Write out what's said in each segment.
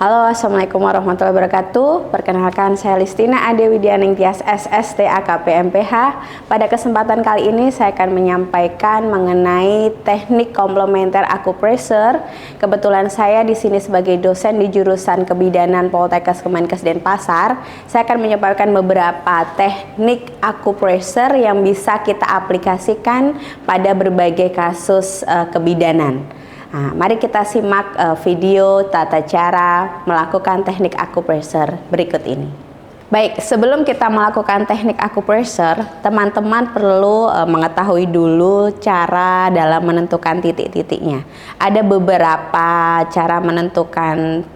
Halo, Assalamualaikum warahmatullahi wabarakatuh. Perkenalkan, saya Listina Adewi Dianingtyas SST AKP MPH. Pada kesempatan kali ini saya akan menyampaikan mengenai teknik komplementer akupressure. Kebetulan saya di sini sebagai dosen di jurusan Kebidanan Poltekkes Kemenkes Denpasar. Saya akan menyampaikan beberapa teknik akupressure yang bisa kita aplikasikan pada berbagai kasus kebidanan. Nah, mari kita simak video tata cara melakukan teknik akupressure berikut ini. Baik, sebelum kita melakukan teknik akupressure, teman-teman perlu mengetahui dulu cara dalam menentukan titik-titiknya. Ada beberapa cara menentukan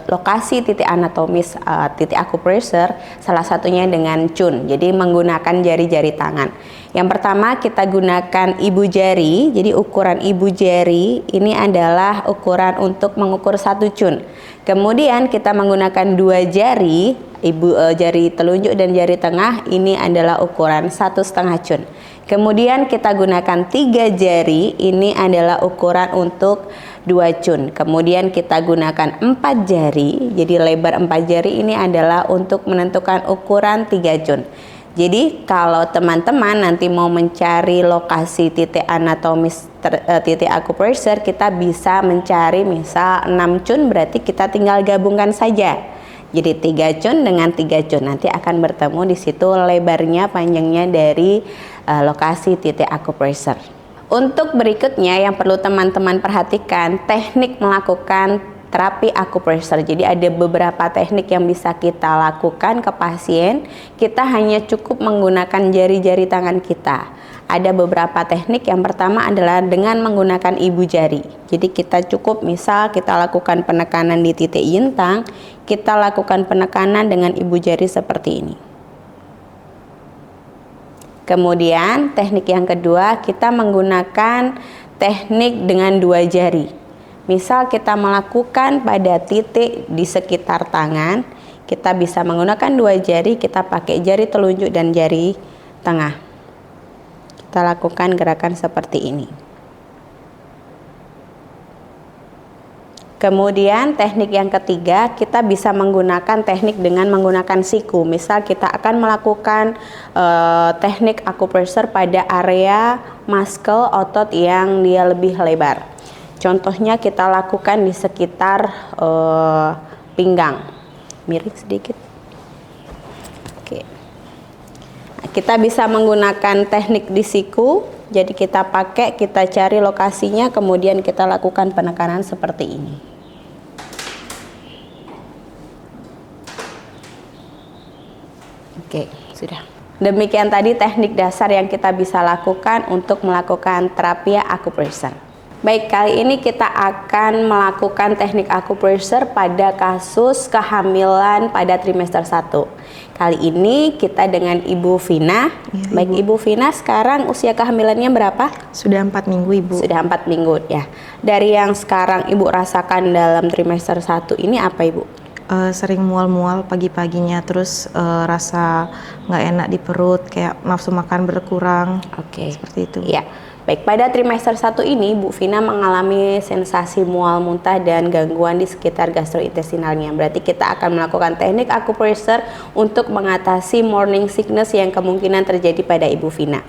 lokasi titik anatomis titik akupressure, salah satunya dengan cun, jadi menggunakan jari-jari tangan. Yang pertama kita gunakan ibu jari, jadi ukuran ibu jari ini adalah ukuran untuk mengukur satu cun. Kemudian kita menggunakan dua jari, jari telunjuk dan jari tengah, ini adalah ukuran 1,5 cun. Kemudian kita gunakan 3 jari, ini adalah ukuran untuk 2 cun. Kemudian kita gunakan 4 jari, jadi lebar 4 jari ini adalah untuk menentukan ukuran 3 cun. Jadi kalau teman-teman nanti mau mencari lokasi titik anatomis titik akupressure, kita bisa mencari misal 6 cun, berarti kita tinggal gabungkan saja. Jadi 3 cun dengan 3 cun nanti akan bertemu di situ lebarnya panjangnya dari lokasi titik akupressure. Untuk berikutnya yang perlu teman-teman perhatikan, teknik melakukan terapi akupressure. Jadi ada beberapa teknik yang bisa kita lakukan ke pasien. Kita hanya cukup menggunakan jari-jari tangan kita. Ada beberapa teknik. Yang pertama adalah dengan menggunakan ibu jari. Jadi kita cukup misal kita lakukan penekanan di titik yintang, kita lakukan penekanan dengan ibu jari seperti ini. Kemudian teknik yang kedua, kita menggunakan teknik dengan dua jari. Misal kita melakukan pada titik di sekitar tangan, kita bisa menggunakan dua jari, kita pakai jari telunjuk dan jari tengah. Kita lakukan gerakan seperti ini. Kemudian teknik yang ketiga, kita bisa menggunakan teknik dengan menggunakan siku. Misal kita akan melakukan teknik akupressure pada area muscle otot yang dia lebih lebar. Contohnya kita lakukan di sekitar pinggang, miring sedikit. Oke. Nah, kita bisa menggunakan teknik di siku. Jadi kita pakai, kita cari lokasinya, kemudian kita lakukan penekanan seperti ini. Oke, sudah. Demikian tadi teknik dasar yang kita bisa lakukan untuk melakukan terapi akupressure. Baik, kali ini kita akan melakukan teknik akupressure pada kasus kehamilan pada trimester 1. Kali ini kita dengan Ibu Vina. Ya, baik, Ibu Vina, sekarang usia kehamilannya berapa? Sudah 4 minggu, Ibu. Sudah 4 minggu, ya. Dari yang sekarang Ibu rasakan dalam trimester 1 ini apa, Ibu? Sering mual-mual pagi-paginya, terus rasa nggak enak di perut, kayak nafsu makan berkurang. Oke. Seperti itu. Ya. Baik, pada trimester 1 ini Bu Vina mengalami sensasi mual, muntah, dan gangguan di sekitar gastrointestinalnya. Berarti kita akan melakukan teknik akupressure untuk mengatasi morning sickness yang kemungkinan terjadi pada Ibu Vina.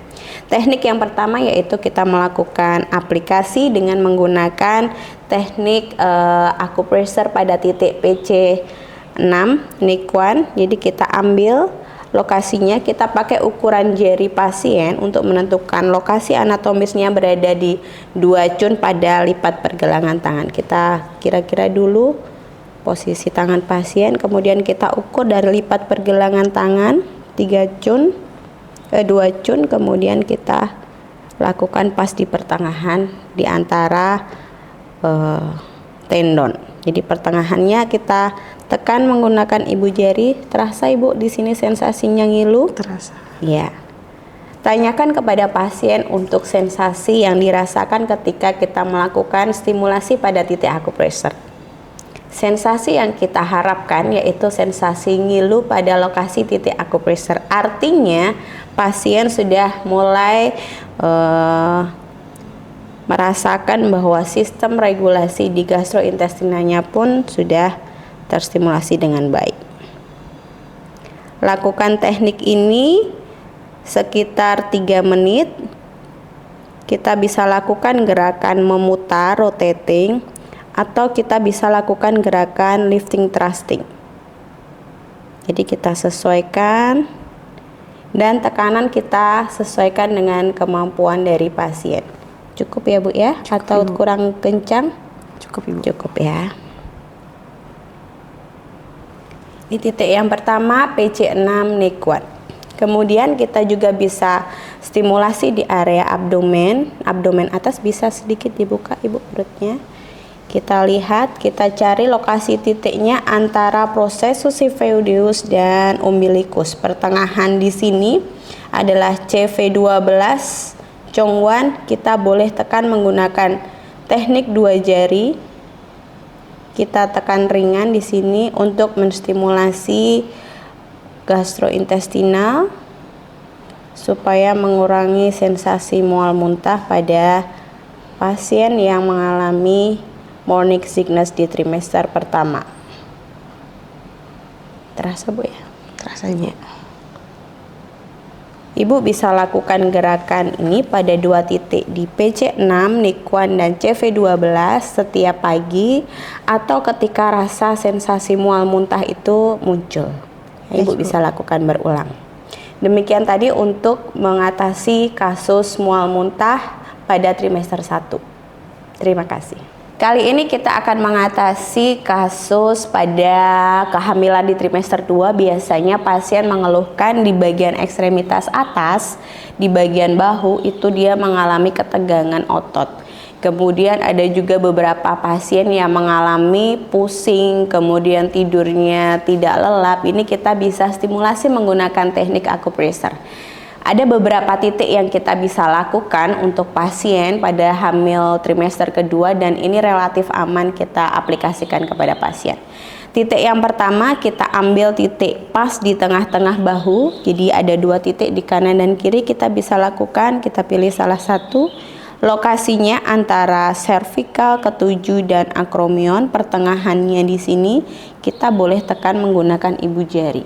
Teknik yang pertama yaitu kita melakukan aplikasi dengan menggunakan teknik akupressure pada titik PC6 Nikuan. Jadi kita ambil lokasinya, kita pakai ukuran jari pasien untuk menentukan lokasi anatomisnya berada di 2 cun pada lipat pergelangan tangan. Kita kira-kira dulu posisi tangan pasien, kemudian kita ukur dari lipat pergelangan tangan 2 cun, kemudian kita lakukan pas di pertengahan di antara tendon. Jadi pertengahannya kita tekan menggunakan ibu jari. Terasa, Ibu, di sini sensasinya ngilu? Terasa. Ya. Tanyakan kepada pasien untuk sensasi yang dirasakan ketika kita melakukan stimulasi pada titik akupressure. Sensasi yang kita harapkan yaitu sensasi ngilu pada lokasi titik akupressure. Artinya pasien sudah mulai merasakan bahwa sistem regulasi di gastrointestinalnya pun sudah terstimulasi dengan baik. Lakukan teknik ini sekitar 3 menit. Kita bisa lakukan gerakan memutar, rotating, atau kita bisa lakukan gerakan lifting thrusting. Jadi kita sesuaikan, dan tekanan kita sesuaikan dengan kemampuan dari pasien. Cukup ya Bu ya? Cukup, Atau Ibu. kurang kencang? Cukup Ibu. Cukup ya. Di titik yang pertama PC6 neck quad. Kemudian kita juga bisa stimulasi di area abdomen. Abdomen atas bisa sedikit dibuka Ibu perutnya. Kita lihat, kita cari lokasi titiknya antara processus xiphoideus dan umbilicus. Pertengahan di sini adalah CV12 Chongwan. Kita boleh tekan menggunakan teknik 2 jari. Kita tekan ringan di sini untuk menstimulasi gastrointestinal supaya mengurangi sensasi mual muntah pada pasien yang mengalami morning sickness di trimester pertama. Terasa Bu ya? Terasa Ibu. Ibu bisa lakukan gerakan ini pada 2 titik di PC6, neck quad, dan CV12 setiap pagi atau ketika rasa sensasi mual muntah itu muncul. Ibu bisa lakukan berulang. Demikian tadi untuk mengatasi kasus mual muntah pada trimester 1. Terima kasih. Kali ini kita akan mengatasi kasus pada kehamilan di trimester 2. Biasanya pasien mengeluhkan di bagian ekstremitas atas, di bagian bahu itu dia mengalami ketegangan otot. Kemudian ada juga beberapa pasien yang mengalami pusing, kemudian tidurnya tidak lelap. Ini kita bisa stimulasi menggunakan teknik acupressure. Ada beberapa titik yang kita bisa lakukan untuk pasien pada hamil trimester kedua, dan ini relatif aman kita aplikasikan kepada pasien. Titik yang pertama, kita ambil titik pas di tengah-tengah bahu. Jadi ada 2 titik di kanan dan kiri, kita bisa lakukan, kita pilih salah satu. Lokasinya antara cervical, ketujuh, dan acromion. Pertengahannya di sini kita boleh tekan menggunakan ibu jari.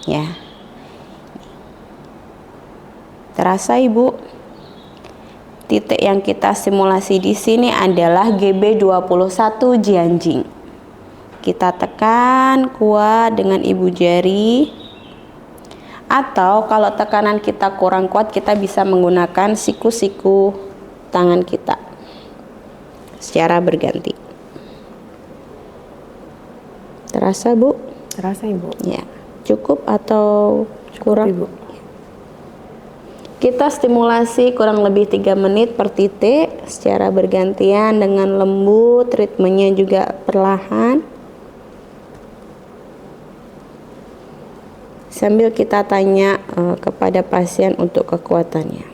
Ya. Terasa Ibu? Titik yang kita simulasi di sini adalah GB21 Jianjing. Kita tekan kuat dengan ibu jari. Atau kalau tekanan kita kurang kuat, kita bisa menggunakan siku-siku tangan kita secara berganti. Terasa Bu? Terasa Ibu. Ya. Cukup atau kurang? Ibu. Kita stimulasi kurang lebih 3 menit per titik secara bergantian dengan lembut, ritmenya juga perlahan. Sambil kita tanya kepada pasien untuk kekuatannya.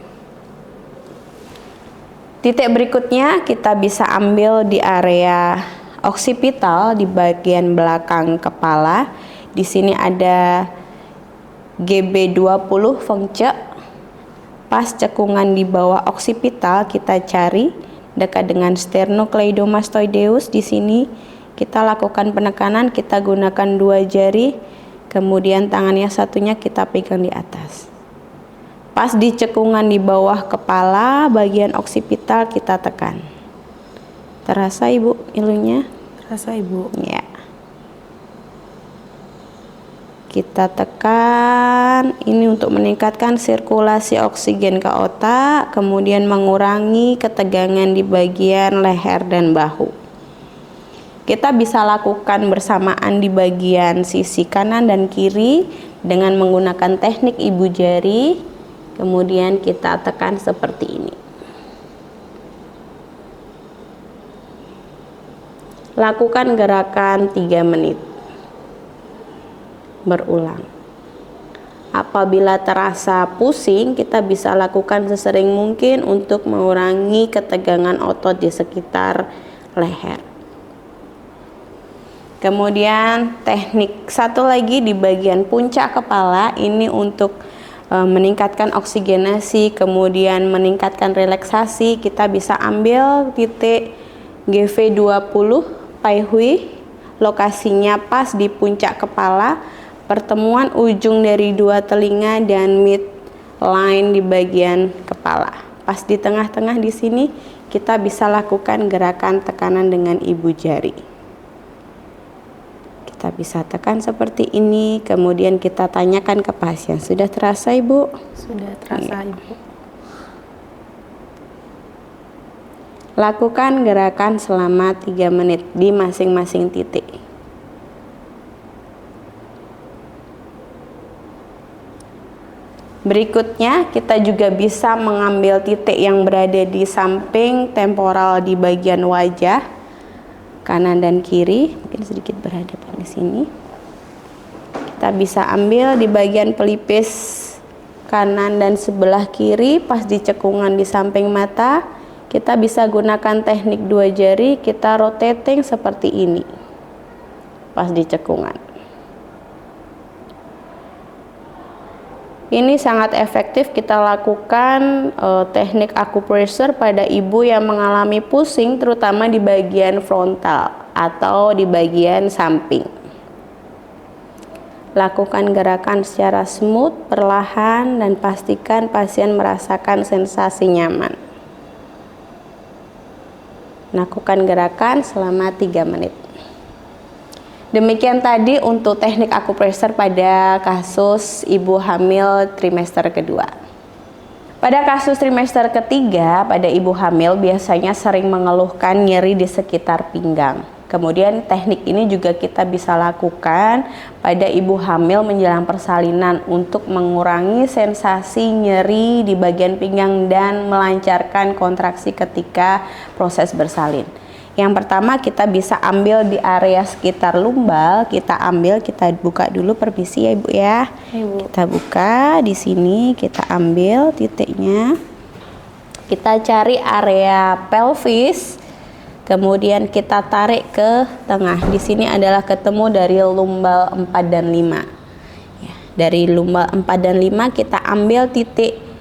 Titik berikutnya kita bisa ambil di area oksipital di bagian belakang kepala. Di sini ada GB20 Feng Ce. Pas cekungan di bawah oksipital, kita cari dekat dengan sternocleidomastoideus. Di sini kita lakukan penekanan, kita gunakan 2 jari, kemudian tangannya satunya kita pegang di atas. Pas di cekungan di bawah kepala, bagian oksipital kita tekan. Terasa Ibu ilunya? Terasa Ibu. Ya. Kita tekan ini untuk meningkatkan sirkulasi oksigen ke otak, kemudian mengurangi ketegangan di bagian leher dan bahu. Kita bisa lakukan bersamaan di bagian sisi kanan dan kiri dengan menggunakan teknik ibu jari, kemudian kita tekan seperti ini. Lakukan gerakan 3 menit. Berulang. Apabila terasa pusing, kita bisa lakukan sesering mungkin untuk mengurangi ketegangan otot di sekitar leher. Kemudian teknik satu lagi di bagian puncak kepala, ini untuk meningkatkan oksigenasi, kemudian meningkatkan relaksasi. Kita bisa ambil titik GV20 Pai Hui, lokasinya pas di puncak kepala, pertemuan ujung dari dua telinga dan midline di bagian kepala. Pas di tengah-tengah di sini kita bisa lakukan gerakan tekanan dengan ibu jari. Kita bisa tekan seperti ini, kemudian kita tanyakan ke pasien, sudah terasa Ibu? Sudah terasa, Ibu. Lakukan gerakan selama 3 menit di masing-masing titik. Berikutnya, kita juga bisa mengambil titik yang berada di samping temporal di bagian wajah, kanan dan kiri, mungkin sedikit berhadapan di sini. Kita bisa ambil di bagian pelipis kanan dan sebelah kiri, pas di cekungan di samping mata. Kita bisa gunakan teknik 2 jari, kita rotating seperti ini, pas di cekungan. Ini sangat efektif kita lakukan teknik acupressure pada ibu yang mengalami pusing, terutama di bagian frontal atau di bagian samping. Lakukan gerakan secara smooth, perlahan, dan pastikan pasien merasakan sensasi nyaman. Lakukan gerakan selama 3 menit. Demikian tadi untuk teknik acupressure pada kasus ibu hamil trimester kedua. Pada kasus trimester ketiga, pada ibu hamil biasanya sering mengeluhkan nyeri di sekitar pinggang. Kemudian teknik ini juga kita bisa lakukan pada ibu hamil menjelang persalinan untuk mengurangi sensasi nyeri di bagian pinggang dan melancarkan kontraksi ketika proses bersalin. Yang pertama kita bisa ambil di area sekitar lumbal, kita buka dulu, permisi ya Ibu ya. Ibu. Kita buka di sini, kita ambil titiknya. Kita cari area pelvis. Kemudian kita tarik ke tengah. Di sini adalah ketemu dari lumbal 4 dan 5. Ya, dari lumbal 4 dan 5 kita ambil titik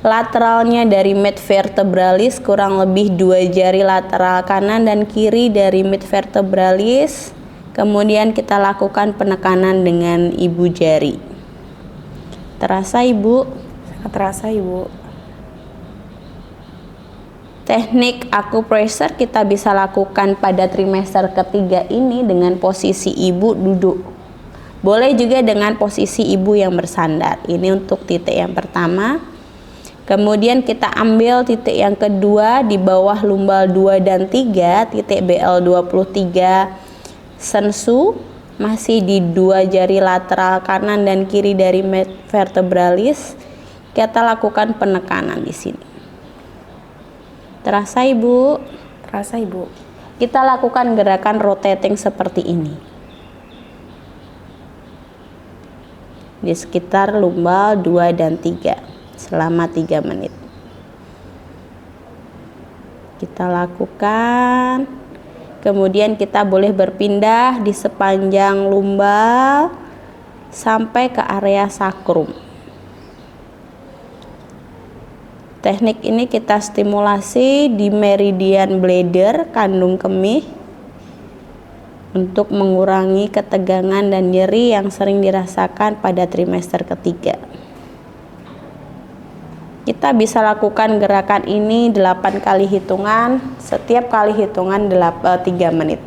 lateralnya dari mid vertebralis, kurang lebih 2 jari lateral kanan dan kiri dari mid vertebralis. Kemudian kita lakukan penekanan dengan ibu jari. Terasa Ibu? Sangat terasa, Ibu. Teknik acupressure kita bisa lakukan pada trimester ketiga ini dengan posisi ibu duduk. Boleh juga dengan posisi ibu yang bersandar. Ini untuk titik yang pertama. Kemudian kita ambil titik yang kedua di bawah lumbal 2 dan 3, titik BL23 sensu, masih di 2 jari lateral kanan dan kiri dari vertebralis. Kita lakukan penekanan di sini. Terasa Ibu? Terasa, Ibu. Kita lakukan gerakan rotating seperti ini. Di sekitar lumbal 2 dan 3 selama 3 menit. Kita lakukan. Kemudian kita boleh berpindah di sepanjang lumbal sampai ke area sakrum. Teknik ini kita stimulasi di meridian bladder, kandung kemih, untuk mengurangi ketegangan dan nyeri yang sering dirasakan pada trimester ketiga. Kita bisa lakukan gerakan ini 8 kali hitungan, setiap kali hitungan 3 menit.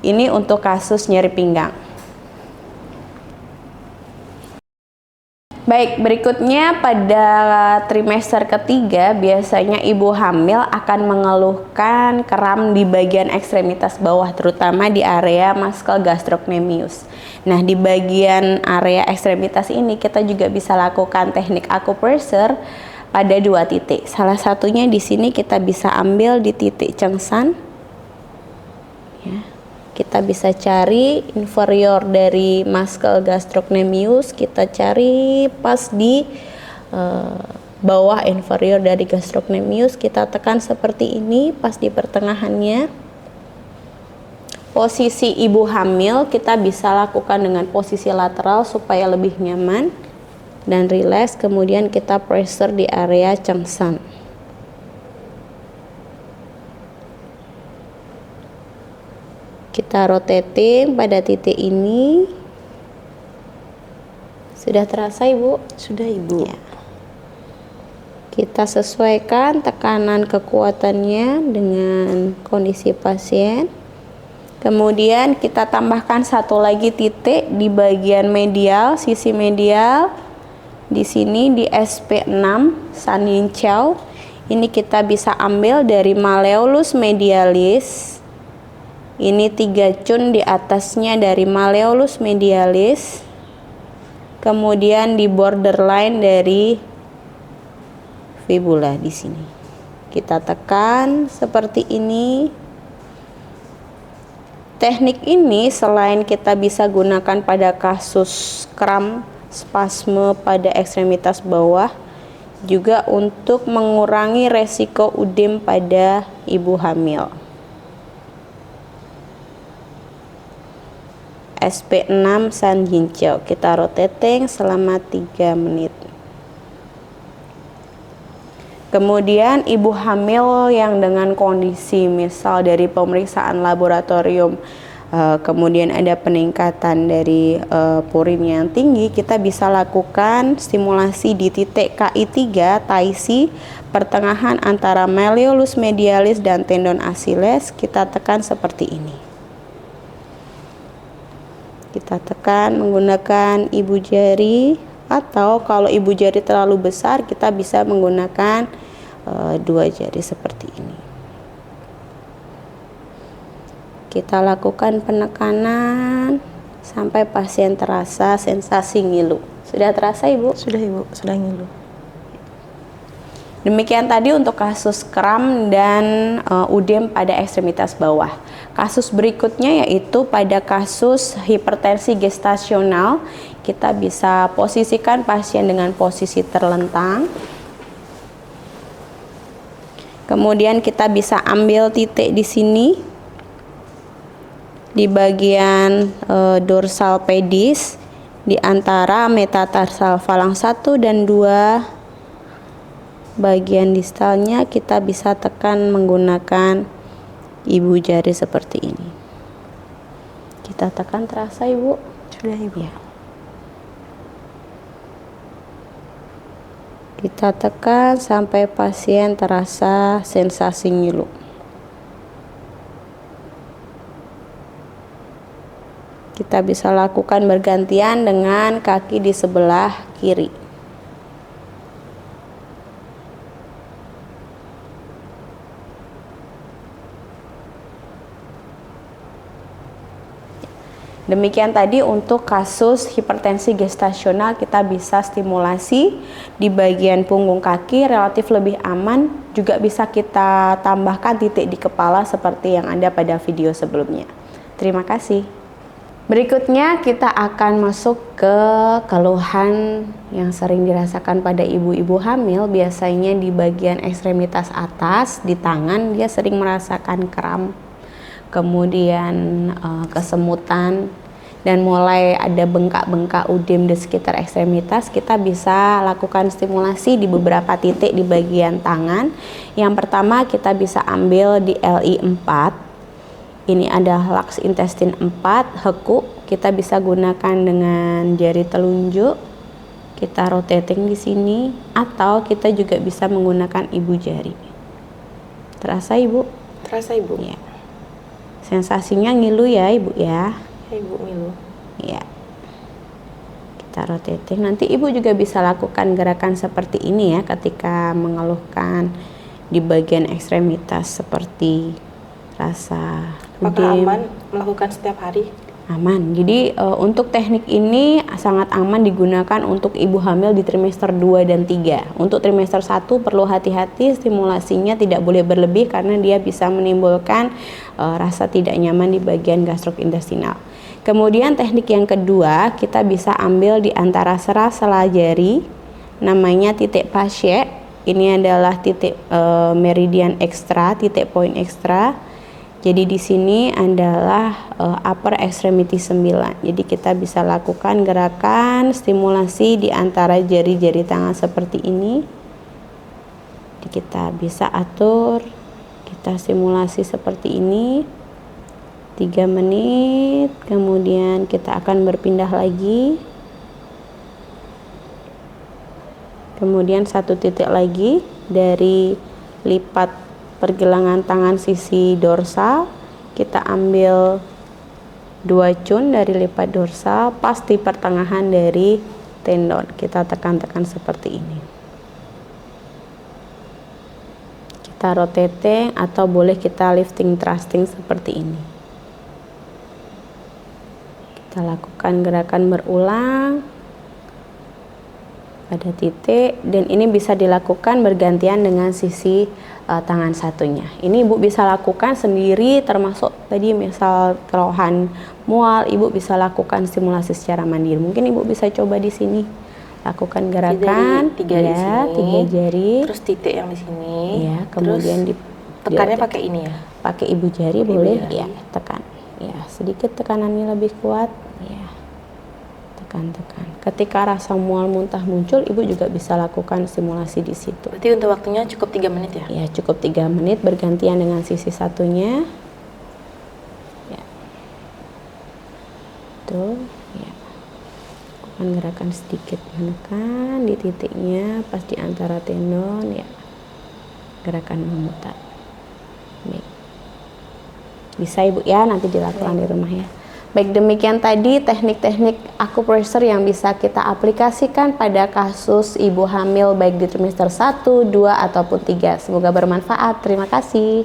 Ini untuk kasus nyeri pinggang. Baik, berikutnya pada trimester ketiga biasanya ibu hamil akan mengeluhkan kram di bagian ekstremitas bawah, terutama di area muscle gastrocnemius. Nah, di bagian area ekstremitas ini kita juga bisa lakukan teknik acupressure pada 2 titik. Salah satunya di sini kita bisa ambil di titik cengsan. Ya. Kita bisa cari inferior dari muscle gastrocnemius, kita cari pas di bawah inferior dari gastrocnemius, kita tekan seperti ini pas di pertengahannya. Posisi ibu hamil kita bisa lakukan dengan posisi lateral supaya lebih nyaman dan rileks. Kemudian kita pressure di area cengsan. Kita rotating pada titik ini. Sudah terasa Ibu? Sudah Ibu. Ya. Kita sesuaikan tekanan kekuatannya dengan kondisi pasien. Kemudian kita tambahkan satu lagi titik di bagian medial, sisi medial. Di sini di SP6 San Yin Chow. Ini kita bisa ambil dari malleolus medialis. Ini 3 cun di atasnya dari malleolus medialis. Kemudian di borderline dari fibula di sini. Kita tekan seperti ini. Teknik ini selain kita bisa gunakan pada kasus kram spasme pada ekstremitas bawah, juga untuk mengurangi resiko udem pada ibu hamil. SP6 San Yin Chow. Kita rotating selama 3 menit. Kemudian ibu hamil yang dengan kondisi misal dari pemeriksaan laboratorium kemudian ada peningkatan dari purin yang tinggi, kita bisa lakukan stimulasi di titik KI3 Taisi pertengahan antara malleolus medialis dan tendon Achilles. Kita tekan seperti ini. Kita tekan menggunakan ibu jari, atau kalau ibu jari terlalu besar kita bisa menggunakan 2 jari seperti ini. Kita lakukan penekanan sampai pasien terasa sensasi ngilu. Sudah terasa Ibu? Sudah Ibu, sudah ngilu. Demikian tadi untuk kasus kram dan udem pada ekstremitas bawah. Kasus berikutnya yaitu pada kasus hipertensi gestasional. Kita bisa posisikan pasien dengan posisi terlentang. Kemudian kita bisa ambil titik di sini di bagian dorsal pedis di antara metatarsal falang 1 dan 2. Bagian distalnya kita bisa tekan menggunakan ibu jari seperti ini. Kita tekan, terasa Ibu? Sudah Ibu. Ya. Kita tekan sampai pasien terasa sensasi ngilu. Kita bisa lakukan bergantian dengan kaki di sebelah kiri. Demikian tadi untuk kasus hipertensi gestasional, kita bisa stimulasi di bagian punggung kaki relatif lebih aman, juga bisa kita tambahkan titik di kepala seperti yang ada pada video sebelumnya. Terima kasih. Berikutnya kita akan masuk ke keluhan yang sering dirasakan pada ibu-ibu hamil, biasanya di bagian ekstremitas atas, di tangan dia sering merasakan kram. Kemudian kesemutan, dan mulai ada bengkak-bengkak udem di sekitar ekstremitas. Kita bisa lakukan stimulasi di beberapa titik di bagian tangan. Yang pertama kita bisa ambil di LI4. Ini ada lux intestine 4, heku. Kita bisa gunakan dengan jari telunjuk. Kita rotating di sini, atau kita juga bisa menggunakan ibu jari. Terasa Ibu? Terasa Ibu. Ya. Sensasinya ngilu ya Ibu ya. Ya Ibu, ngilu. Ya. Kita rotating. Nanti Ibu juga bisa lakukan gerakan seperti ini ya ketika mengeluhkan di bagian ekstremitas seperti rasa Apakah udem. aman melakukan setiap hari? Aman. Jadi untuk teknik ini sangat aman digunakan untuk ibu hamil di trimester 2 dan 3. Untuk trimester 1 perlu hati-hati, stimulasinya tidak boleh berlebih karena dia bisa menimbulkan rasa tidak nyaman di bagian gastrointestinal. Kemudian teknik yang kedua, kita bisa ambil di antara sela-sela jari, namanya titik Paget. Ini adalah titik meridian ekstra, titik poin ekstra. Jadi di sini adalah upper extremity 9. Jadi kita bisa lakukan gerakan stimulasi di antara jari-jari tangan seperti ini. Jadi kita bisa atur, kita stimulasi seperti ini. 3 menit, kemudian kita akan berpindah lagi. Kemudian 1 titik lagi dari lipat pergelangan tangan sisi dorsal, kita ambil 2 cun dari lipat dorsal pas di pertengahan dari tendon. Kita tekan-tekan seperti ini. Kita rotating atau boleh kita lifting thrusting seperti ini. Kita lakukan gerakan berulang pada titik, dan ini bisa dilakukan bergantian dengan sisi tangan satunya. Ini Ibu bisa lakukan sendiri, termasuk tadi misal keluhan mual, Ibu bisa lakukan stimulasi secara mandiri. Mungkin Ibu bisa coba di sini. Lakukan gerakan tiga di sini, 3 jari. terus titik yang di sini. Ya, kemudian tekannya pakai ini ya. Pakai ibu jari boleh ya, tekan. Ya, sedikit tekanannya lebih kuat. Ya. Tekan-tekan. Ketika rasa mual muntah muncul, Ibu juga bisa lakukan stimulasi di situ. Berarti untuk waktunya cukup 3 menit ya? Ya, cukup 3 menit bergantian dengan sisi satunya. Ya. Tuh, ya. Lakukan gerakan sedikit, menekan di titiknya pas di antara tendon, ya. Gerakan memutar. Baik. Bisa Ibu ya, nanti dilakukan di rumah ya. Baik, demikian tadi teknik-teknik akupressure yang bisa kita aplikasikan pada kasus ibu hamil baik di trimester 1, 2 ataupun 3. Semoga bermanfaat. Terima kasih.